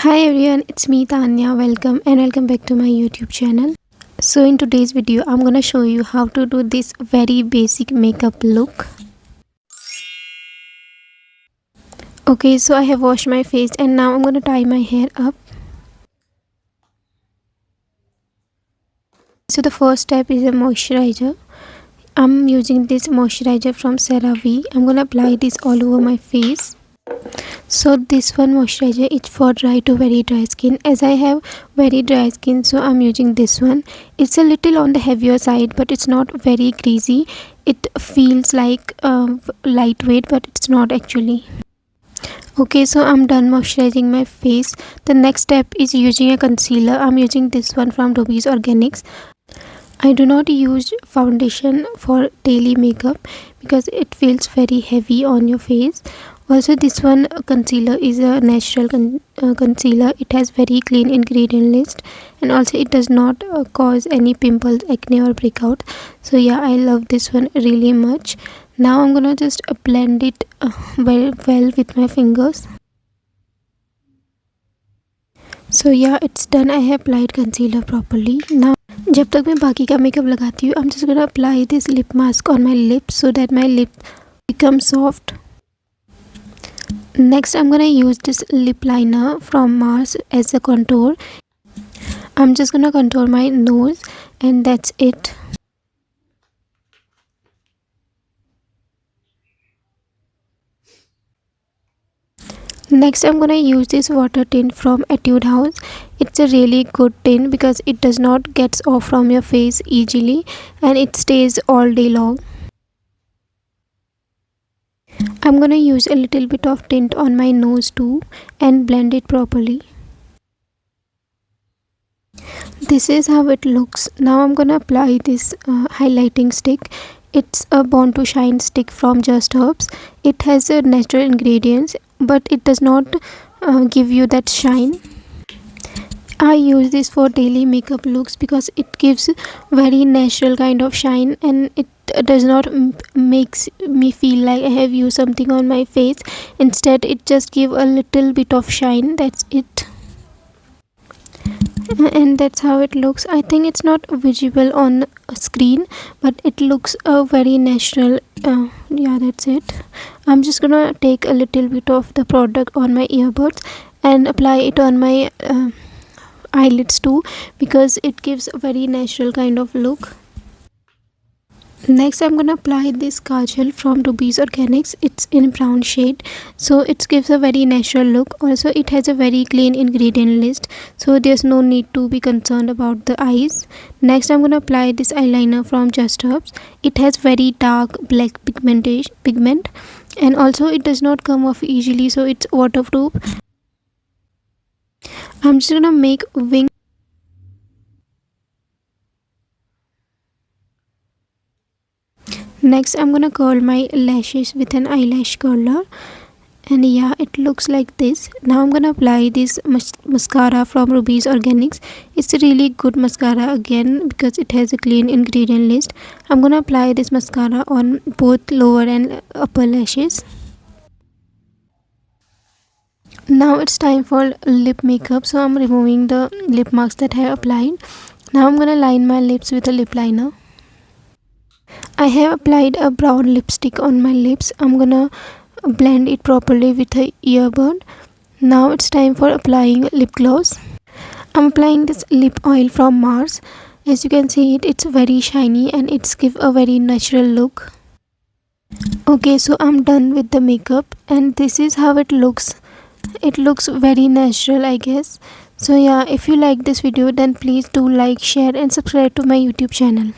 Hi everyone, it's me Tanya. Welcome back to my YouTube channel. So in today's video, I'm gonna show you how to do this very basic makeup look. Okay, so I have washed my face and now I'm gonna tie my hair up. So the first step is a moisturizer. I'm using this moisturizer from CeraVe. I'm gonna apply this all over my face. So this one moisturizer is for dry to very dry skin. As I have very dry skin, so I'm using this one. It's a little on the heavier side, but it's not very greasy. It feels like lightweight, but it's not actually. Okay, so I'm done moisturizing my face. The next step is using a concealer. I'm using this one from Ruby's Organics. I do not use foundation for daily makeup because it feels very heavy on your face. Also, this one concealer is a natural concealer. It has very clean ingredient list, and also it does not cause any pimples, acne or breakout. So yeah, I love this one really much. Now I'm gonna just blend it well with my fingers. So yeah, it's done. I have applied concealer properly. Now जब तक मैं बाकी का makeup लगाती हूँ, I'm just gonna apply this lip mask on my lips so that my lip becomes soft. Next, I'm gonna use this lip liner from Mars as a contour. I'm just gonna contour my nose and that's it. Next, I'm gonna use this water tint from Etude House. It's a really good tint because it does not get off from your face easily and it stays all day long. I'm gonna use a little bit of tint on my nose too and blend it properly. This is how it looks. Now I'm gonna apply this highlighting stick. It's a Born to Shine stick from Just Herbs. It has natural ingredients, but it does not give you that shine. I use this for daily makeup looks because it gives very natural kind of shine and it does not makes me feel like I have used something on my face. Instead, it just give a little bit of shine. That's it. And that's how it looks. I think it's not visible on a screen, but it looks very natural. Yeah, that's it. I'm just gonna take a little bit of the product on my earbuds and apply it on my eyelids too because it gives a very natural kind of look. Next, I'm gonna apply this kajal from Ruby's Organics. It's in brown shade, so it gives a very natural look. Also, it has a very clean ingredient list, so there's no need to be concerned about the eyes. Next, I'm gonna apply this eyeliner from Just Herbs. It has very dark black pigment, and also it does not come off easily, so it's waterproof. I'm just gonna make wing. Next, I'm gonna curl my lashes with an eyelash curler, and yeah, it looks like this. Now I'm gonna apply this mascara from Ruby's Organics. It's a really good mascara again because it has a clean ingredient list. I'm gonna apply this mascara on both lower and upper lashes. Now it's time for lip makeup, so I'm removing the lip marks that I have applied. Now I'm gonna line my lips with a lip liner. I have applied a brown lipstick on my lips. I'm gonna blend it properly with a earbud. Now it's time for applying lip gloss. I'm applying this lip oil from Mars. As you can see, it's very shiny and it's give a very natural look. Okay, so I'm done with the makeup and this is how it looks. It looks very natural, I guess. So yeah, if you like this video, then please do like, share and subscribe to my YouTube channel.